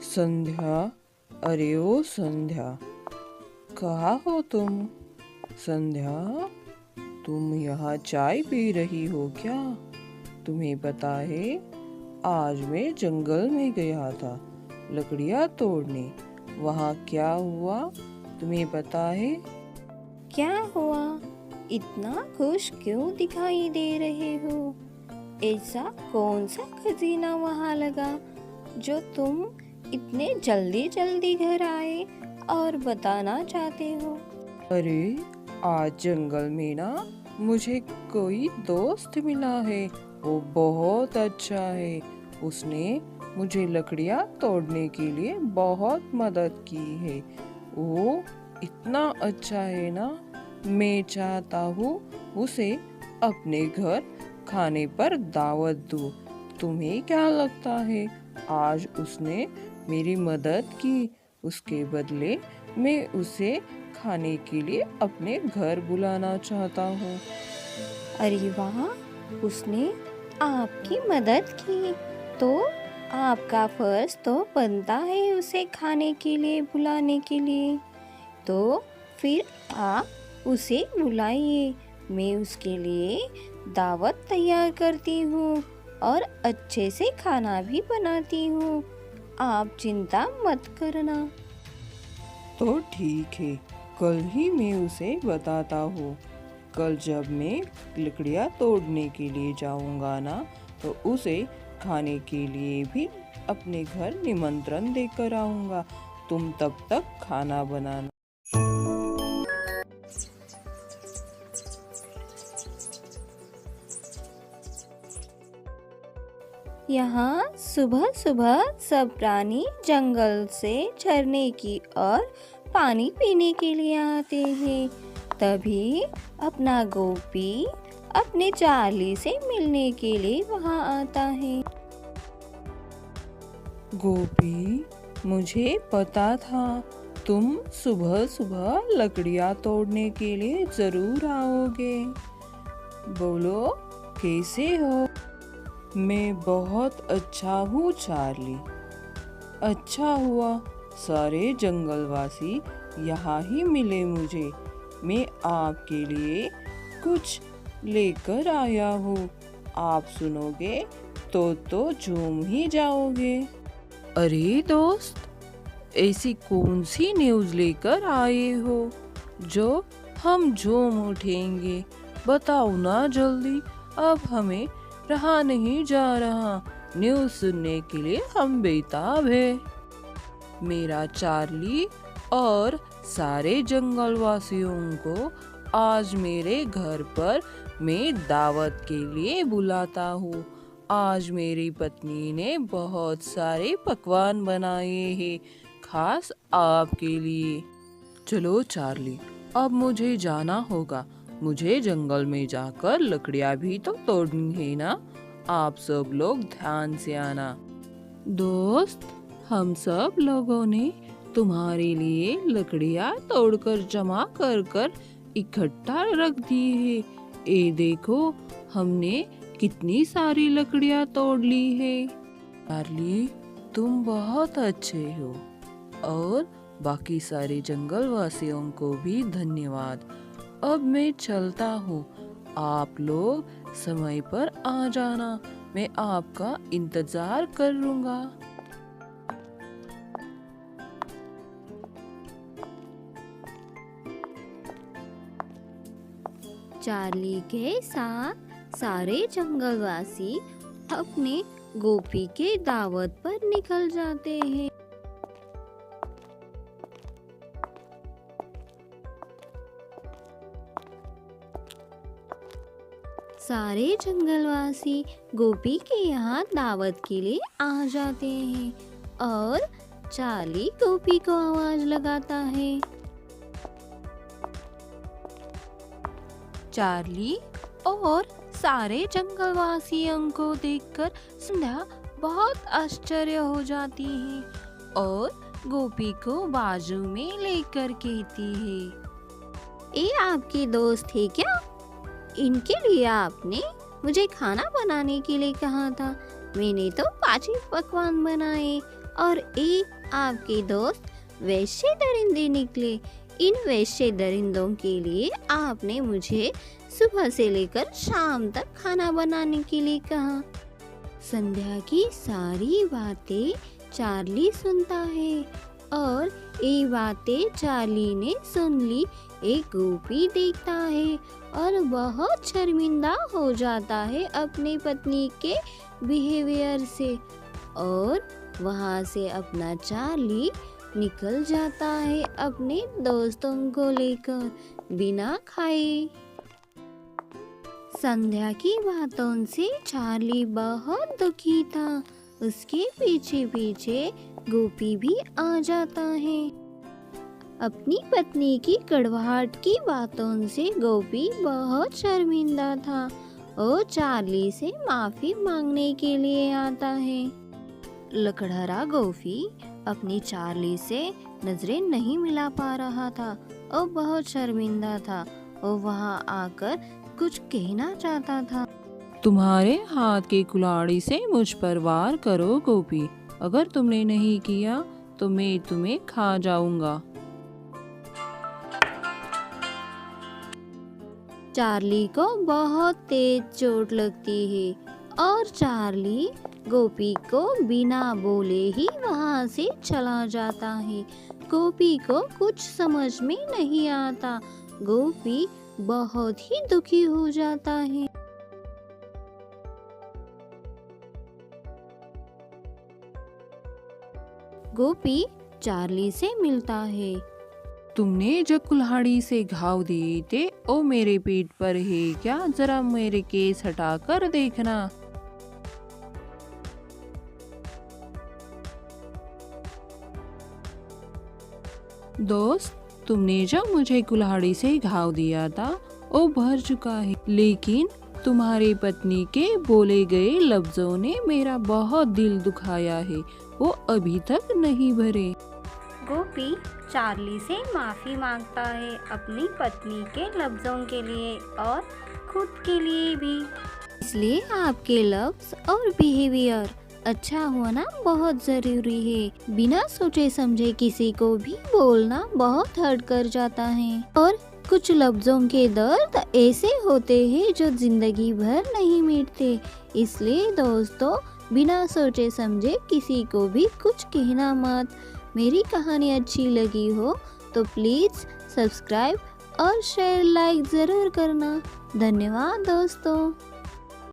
संध्या, अरे ओ संध्या, कहाँ हो तुम? संध्या, तुम यहाँ चाय पी रही हो क्या? तुम्हें पता है, आज मैं जंगल में गया था लकड़ियाँ तोड़ने। वहाँ क्या हुआ तुम्हें पता है? क्या हुआ? इतना खुश क्यों दिखाई दे रहे हो? ऐसा कौन सा खजीना वहाँ लगा जो तुम इतने जल्दी जल्दी घर आए और बताना चाहते हो? अरे, आज जंगल में ना मुझे कोई दोस्त मिला है। वो बहुत अच्छा है। उसने मुझे लकड़ियाँ तोड़ने के लिए बहुत मदद की है। वो इतना अच्छा है ना, मैं चाहता हूँ उसे अपने घर खाने पर दावत दूँ। तुम्हें क्या लगता है? आज उसने मेरी मदद की, उसके बदले मैं उसे खाने के लिए अपने घर बुलाना चाहता हूँ। अरे वाह, उसने आपकी मदद की तो आपका फर्ज तो बनता है उसे खाने के लिए बुलाने के लिए। तो फिर आप उसे बुलाइए, मैं उसके लिए दावत तैयार करती हूँ और अच्छे से खाना भी बनाती हूँ। आप चिंता मत करना। तो ठीक है, कल ही मैं उसे बताता हूँ। कल जब मैं लकड़ियाँ तोड़ने के लिए जाऊँगा ना, तो उसे खाने के लिए भी अपने घर निमंत्रण देकर आऊँगा। तुम तब तक खाना बनाना। यहाँ सुबह सुबह सब प्राणी जंगल से झरने की और पानी पीने के लिए आते हैं। तभी अपना गोपी अपने चार्ली से मिलने के लिए वहाँ आता है। गोपी, मुझे पता था तुम सुबह सुबह लकड़ियाँ तोड़ने के लिए जरूर आओगे। बोलो, कैसे हो? मैं बहुत अच्छा हूँ चार्ली। अच्छा हुआ सारे जंगलवासी यहाँ ही मिले मुझे। मैं आपके लिए कुछ लेकर आया हूँ। आप सुनोगे तो झूम ही जाओगे। अरे दोस्त, ऐसी कौन सी न्यूज़ लेकर आए हो जो हम झूम उठेंगे? बताओ ना जल्दी, अब हमें रहा नहीं जा रहा। न्यूज़ सुनने के लिए हम बेताब है। मेरा चार्ली और सारे जंगलवासियों को आज मेरे घर पर मैं दावत के लिए बुलाता हूँ। आज मेरी पत्नी ने बहुत सारे पकवान बनाए हैं, खास आपके लिए। चलो चार्ली, अब मुझे जाना होगा। मुझे जंगल में जाकर लकड़ियाँ भी तो तोड़नी है ना। आप सब लोग ध्यान से आना। दोस्त, हम सब लोगों ने तुम्हारे लिए लकड़ियाँ तोड़कर जमा कर कर इकट्ठा रख दी है। ये देखो, हमने कितनी सारी लकड़ियाँ तोड़ ली है। चार्ली, तुम बहुत अच्छे हो। और बाकी सारे जंगलवासियों को भी धन्यवाद। अब मैं चलता हूँ। आप लोग समय पर आ जाना। मैं आपका इंतजार करूँगा। चार्ली के साथ सारे जंगलवासी अपने गोपी के दावत पर निकल जाते हैं। सारे जंगलवासी गोपी के यहाँ दावत के लिए आ जाते हैं और चार्ली गोपी को आवाज लगाता है। चार्ली और सारे जंगलवासियों को देखकर संध्या बहुत आश्चर्य हो जाती है और गोपी को बाजू में लेकर कहती है, ये आपके दोस्त है क्या? इनके लिए आपने मुझे खाना बनाने के लिए कहा था। मैंने तो 5 ही पकवान बनाए और एक आपके दोस्त वैसे दरिंदे निकले। इन वैसे दरिंदों के लिए आपने मुझे सुबह से लेकर शाम तक खाना बनाने के लिए कहा। संध्या की सारी बातें चार्ली सुनता है और ये बातें चार्ली ने सुन ली। एक गोपी देखता है और बहुत शर्मिंदा हो जाता है अपनी पत्नी के बिहेवियर से और वहाँ से अपना चार्ली निकल जाता है अपने दोस्तों को लेकर बिना खाए। संध्या की बातों से चार्ली बहुत दुखी था। उसके पीछे पीछे गोपी भी आ जाता है। अपनी पत्नी की कड़वाहट की बातों से गोपी बहुत शर्मिंदा था और चार्ली से माफी मांगने के लिए आता है। लकड़हारा गोपी अपनी चार्ली से नजरें नहीं मिला पा रहा था और बहुत शर्मिंदा था और वहाँ आकर कुछ कहना चाहता था। तुम्हारे हाथ की कुल्हाड़ी से मुझ पर वार करो गोपी, अगर तुमने नहीं किया तो मैं तुम्हें खा जाऊंगा। चार्ली को बहुत तेज चोट लगती है और चार्ली गोपी को बिना बोले ही वहाँ से चला जाता है। गोपी को कुछ समझ में नहीं आता। गोपी बहुत ही दुखी हो जाता है। गोपी चार्ली से मिलता है। तुमने जब कुल्हाड़ी से घाव दिए थे वो मेरे पेट पर है क्या? जरा मेरे केस हटा कर देखना। दोस्त, तुमने जब मुझे कुल्हाड़ी से घाव दिया था वो भर चुका है, लेकिन तुम्हारी पत्नी के बोले गए लफ्जों ने मेरा बहुत दिल दुखाया है, वो अभी तक नहीं भरे। गोपी चार्ली से माफी मांगता है अपनी पत्नी के लफ्जों के लिए और खुद के लिए भी। इसलिए आपके लफ्ज और बिहेवियर अच्छा होना बहुत जरूरी है। बिना सोचे समझे किसी को भी बोलना बहुत हर्ट कर जाता है और कुछ लफ्जों के दर्द ऐसे होते हैं जो जिंदगी भर नहीं मिटते। इसलिए दोस्तों, बिना सोचे समझे किसी को भी कुछ कहना मत। मेरी कहानी अच्छी लगी हो तो प्लीज़ सब्सक्राइब और शेयर लाइक ज़रूर करना। धन्यवाद दोस्तों।